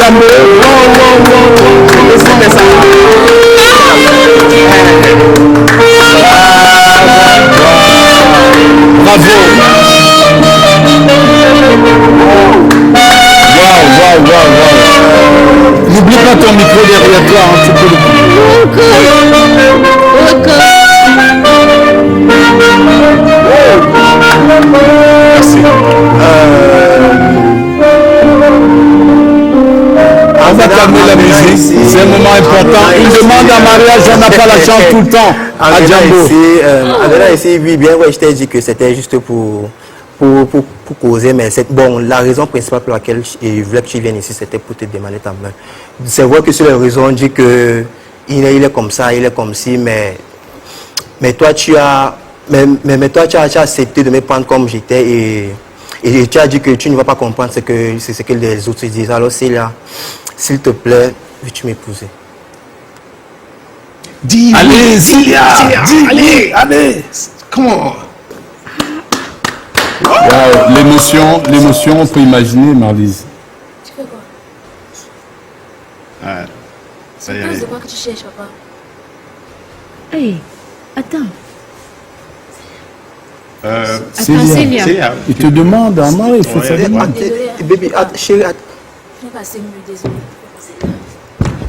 Djambo. Bravo. Wow. N'oublie pas ton micro derrière toi, hein, tu peux Merci. On va calmer la musique, c'est un moment important. Une demande en mariage, on n'a pas la chance tout le temps à Djambo. Adela ici, oui, bien, ouais, je t'ai dit que c'était juste pour causer, mais bon, la raison principale pour laquelle je voulais que tu viennes ici, c'était pour te demander ta main. C'est vrai que sur les réseaux, on dit que il est comme ça, il est comme ci, mais toi, tu as accepté de me prendre comme j'étais et tu as dit que tu ne vas pas comprendre ce que les autres disent. Alors, s'il te plaît, veux-tu m'épouser? Dis allez, Célia, allez, comment? Wow, l'émotion, on peut imaginer, Marlise. Tu fais quoi? Ça y est. C'est quoi que tu cherches, papa? Hey, attends. Célia, il te demande en mariage, il faut sa demande. Bébé, chérie, Je n'ai pas 5 minutes, désolé.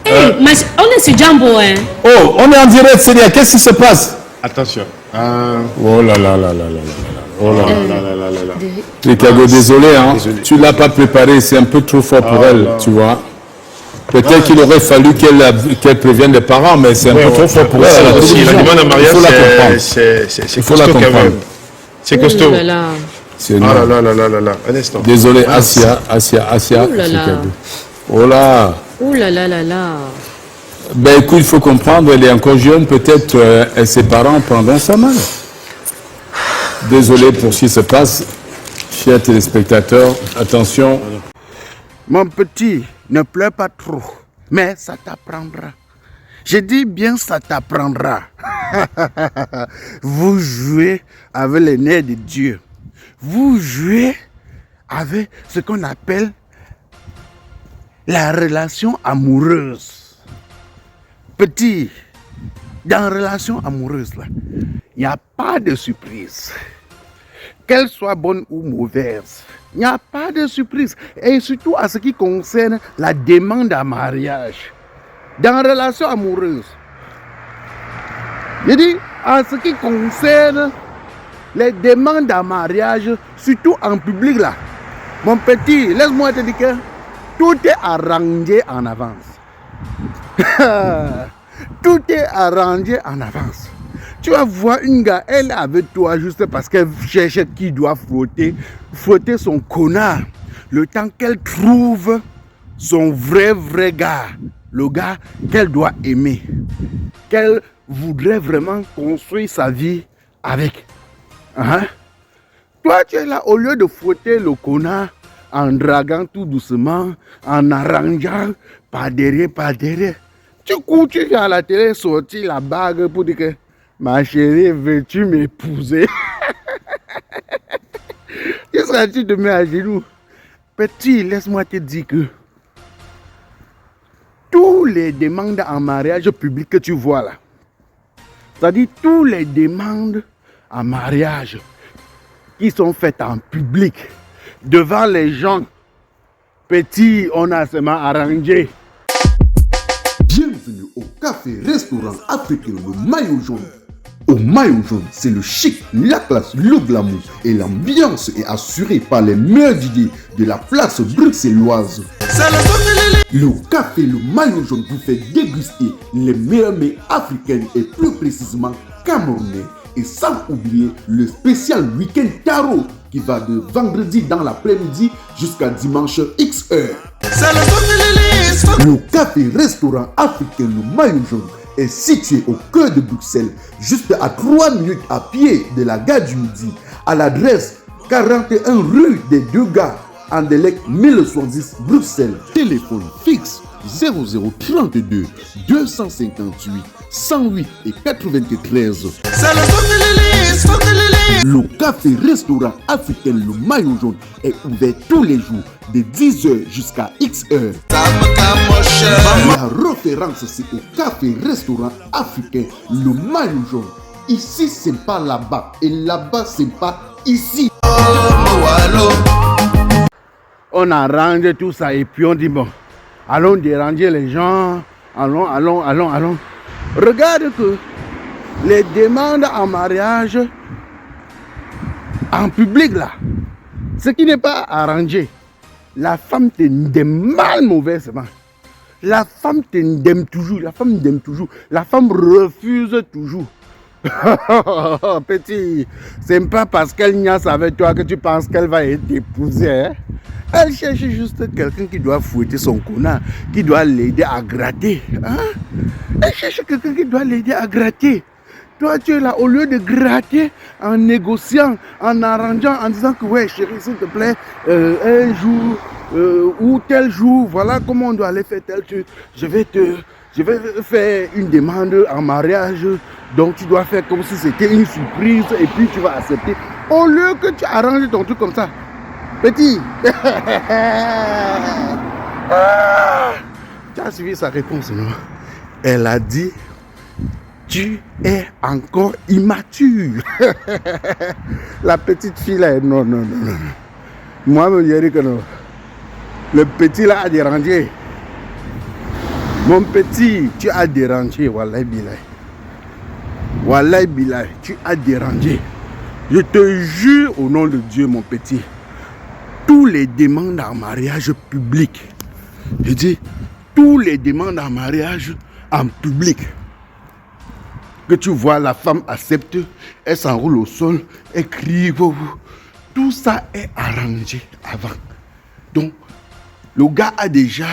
Hey, on est sur Djambo, hein? Oh, on est en direct, Célia, qu'est-ce qui se passe? Attention. Oh là là. Oh là là. Ricardo, désolé, hein. Tu ne l'as pas préparé, c'est un peu trop fort pour elle, tu vois. Peut-être qu'il aurait fallu qu'elle prévienne les parents, mais c'est un peu trop fort pour elle. Aussi, la demande en mariage, c'est costaud quand même. C'est costaud. C'est là. Un instant. Désolé, Asia. Oh là. Ouh là là là là. Ben écoute, il faut comprendre, elle est encore jeune, peut-être ses parents prendront sa main. Désolé pour ce qui se passe. Chers téléspectateurs, attention. Mon petit, ne pleure pas trop, mais ça t'apprendra. Je dis bien ça t'apprendra. Vous jouez avec les nerfs de Dieu. Vous jouez avec ce qu'on appelle la relation amoureuse. Petit, dans la relation amoureuse, il n'y a pas de surprise. Qu'elle soit bonne ou mauvaise, il n'y a pas de surprise. Et surtout à ce qui concerne la demande en mariage. Dans la relation amoureuse, je dis, en ce qui concerne les demandes en mariage, surtout en public là, mon petit, laisse-moi te dire que tout est arrangé en avance. Tout est arrangé en avance. Tu vas voir une gars, elle est avec toi juste parce qu'elle cherche qui doit frotter son connard. Le temps qu'elle trouve son vrai gars, le gars qu'elle doit aimer, qu'elle voudrait vraiment construire sa vie avec. Hein? Toi, tu es là, au lieu de frotter le connard en draguant tout doucement, en arrangeant par derrière. Tu cours, tu viens à la télé sortir la bague pour dire que ma chérie, veux-tu m'épouser? Qu'est-ce que tu te mets à genoux? Petit, laisse-moi te dire que tous les demandes en mariage public que tu vois là, c'est-à-dire tous les demandes en mariage qui sont faites en public, devant les gens, petit, on a seulement arrangé. Bienvenue au café-restaurant africain Le Maillot Jaune. Au Maillot Jaune, c'est le chic, la classe, le glamour et l'ambiance est assurée par les meilleurs idées de la place bruxelloise. Le café Le Maillot Jaune vous fait déguster les meilleurs mets africains et plus précisément camerounais. Et sans oublier le spécial week-end tarot qui va de vendredi dans l'après-midi jusqu'à dimanche X heure. Le café-restaurant africain Le Maillot Jaune est situé au cœur de Bruxelles, juste à 3 minutes à pied de la gare du Midi, à l'adresse 41 rue des Deux Gares, Anderlecht 1070 Bruxelles. Téléphone fixe 0032 258 108 et 93. Le café-restaurant africain Le Maillot Jaune est ouvert tous les jours de 10h jusqu'à X-heure. La référence, c'est au café-restaurant africain Le Maillot Jaune. Ici, c'est pas là-bas. Et là-bas, c'est pas ici. On arrange tout ça et puis on dit bon, allons déranger les gens. Allons. Regarde que les demandes en mariage en public là, ce qui n'est pas arrangé, la femme t'aime mal mauvaisement. La femme t'aime toujours, la femme refuse toujours. Petit, c'est pas parce qu'elle niaise avec toi que tu penses qu'elle va t'épouser. Hein? Elle cherche juste quelqu'un qui doit fouetter son connard, qui doit l'aider à gratter. Hein? Elle cherche quelqu'un qui doit l'aider à gratter. Toi, tu es là, au lieu de gratter en négociant, en arrangeant, en disant que ouais, chérie, s'il te plaît, un jour ou tel jour, voilà comment on doit aller faire tel truc. Je vais faire une demande en mariage, donc tu dois faire comme si c'était une surprise et puis tu vas accepter. Au lieu que tu arranges ton truc comme ça. Petit, tu as suivi sa réponse, non? Elle a dit, tu es encore immature. La petite fille là, non. Moi, je dirais que non. Le petit là a dérangé. Mon petit, tu as dérangé, Wallahi Bilay. Wallahi Bilay, tu as dérangé. Je te jure au nom de Dieu, mon petit. Tous les demandes en mariage public, je dis, tous les demandes en mariage en public, que tu vois la femme accepte, elle s'enroule au sol, elle crie, tout ça est arrangé avant. Donc, le gars a déjà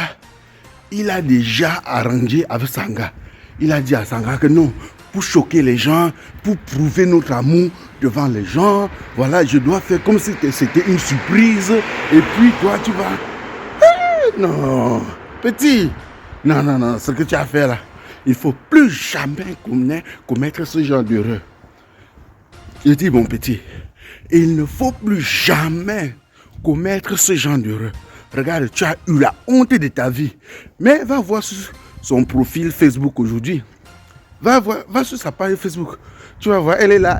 arrangé avec Sanga. Il a dit à Sanga que non, pour choquer les gens, pour prouver notre amour devant les gens, voilà, je dois faire comme si c'était une surprise. Et puis toi, tu vas... Non, petit, non, ce que tu as fait là, il ne faut plus jamais commettre ce genre d'erreur. Je dis, mon petit, il ne faut plus jamais commettre ce genre d'erreur. Regarde, tu as eu la honte de ta vie. Mais va voir sur son profil Facebook aujourd'hui. Va sur sa page Facebook. Tu vas voir, elle est là,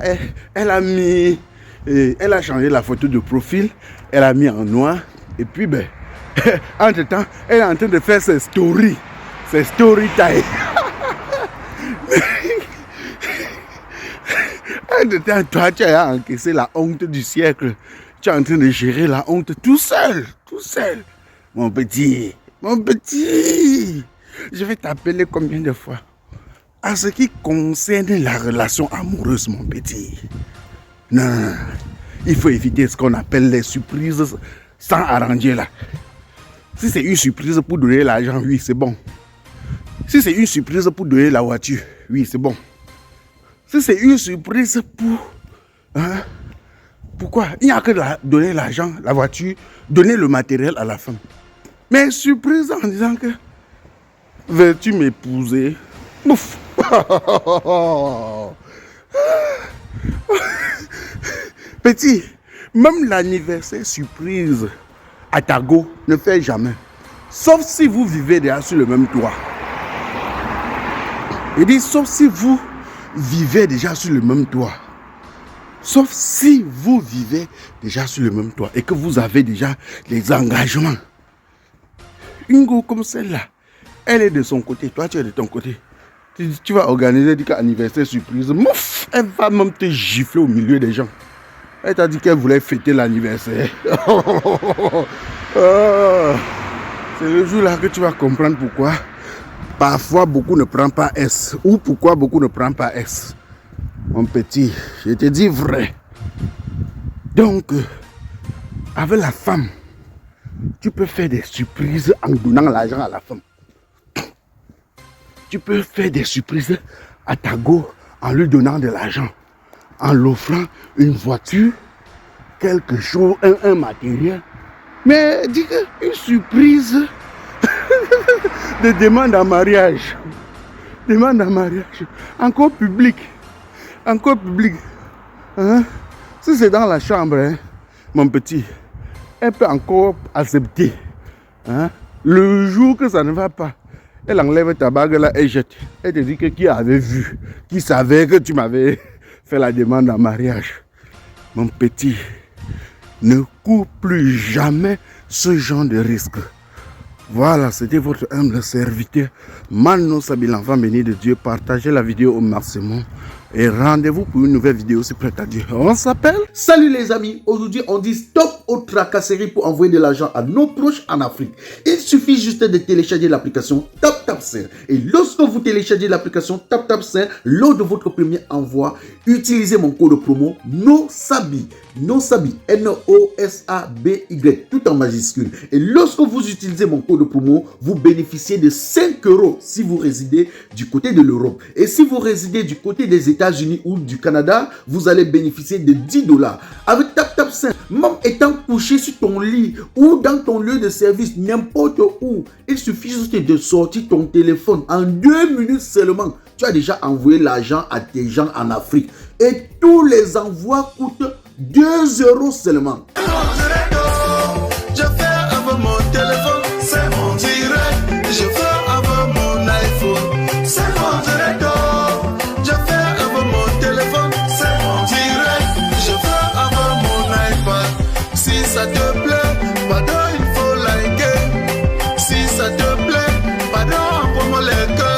elle a changé la photo de profil, elle a mis en noir. Et puis, entre-temps, elle est en train de faire ses story time. Entre-temps, toi, tu as encaissé la honte du siècle. Tu es en train de gérer la honte tout seul. Mon petit, je vais t'appeler combien de fois? À ce qui concerne la relation amoureuse, mon petit. Non, il faut éviter ce qu'on appelle les surprises sans arranger là. Si c'est une surprise pour donner l'argent, oui, c'est bon. Si c'est une surprise pour donner la voiture, oui, c'est bon. Si c'est une surprise pour... Hein, pourquoi? Il n'y a que donner l'argent, la voiture, donner le matériel à la femme. Mais surprise en disant que... Veux-tu m'épouser? Ouf. Petit, même l'anniversaire surprise à Tago ne fait jamais. Sauf si vous vivez déjà sur le même toit. Je dis, sauf si vous vivez déjà sur le même toit. Sauf si vous vivez déjà sur le même toit et que vous avez déjà les engagements. Une go comme celle-là, elle est de son côté, toi tu es de ton côté. Tu vas organiser un anniversaire surprise. Mouf, elle va même te gifler au milieu des gens. Elle t'a dit qu'elle voulait fêter l'anniversaire. C'est le jour là que tu vas comprendre pourquoi parfois beaucoup ne prennent pas S. Ou pourquoi beaucoup ne prennent pas S. Mon petit, je te dis vrai. Donc, avec la femme, tu peux faire des surprises en donnant l'argent à la femme. Tu peux faire des surprises à ta go en lui donnant de l'argent, en l'offrant une voiture, quelque chose, un matériel. Mais dis une surprise de demande en mariage. Demande en mariage. Encore public. Hein? Si c'est dans la chambre, hein, mon petit, elle peut encore accepter. Hein? Le jour que ça ne va pas, elle enlève ta bague là et jette. Elle te dit que qui avait vu, qui savait que tu m'avais fait la demande en mariage. Mon petit, ne cours plus jamais ce genre de risque. Voilà, c'était votre humble serviteur, Mano Sabi, l'enfant béni de Dieu. Partagez la vidéo au maximum et rendez-vous pour une nouvelle vidéo si prête à Dieu. On s'appelle. Salut les amis, aujourd'hui on dit stop aux tracasseries pour envoyer de l'argent à nos proches en Afrique. Il suffit juste de télécharger l'application TapTapSend. Et lorsque vous téléchargez l'application TapTapSend, lors de votre premier envoi, utilisez mon code promo NOSABI, N-O-S-A-B-Y, tout en majuscule. Et lorsque vous utilisez mon code promo, vous bénéficiez de 5 € si vous résidez du côté de l'Europe. Et si vous résidez du côté des États-Unis ou du Canada, vous allez bénéficier de 10 $. Avec TapTapSend, même étant couché sur ton lit ou dans ton lieu de service, n'importe où, il suffit juste de sortir ton téléphone. En 2 minutes seulement, tu as déjà envoyé l'argent à tes gens en Afrique. Et tous les envois coûtent 2 € seulement. Je fais avec mon téléphone, c'est mon direct. Je fais avec mon iPhone, c'est mon direct. Je fais avec mon téléphone, c'est mon direct. Je fais avec mon iPad. Si ça te plaît, pardon, il faut liker. Si ça te plaît, pardon, envoie-moi les cœurs.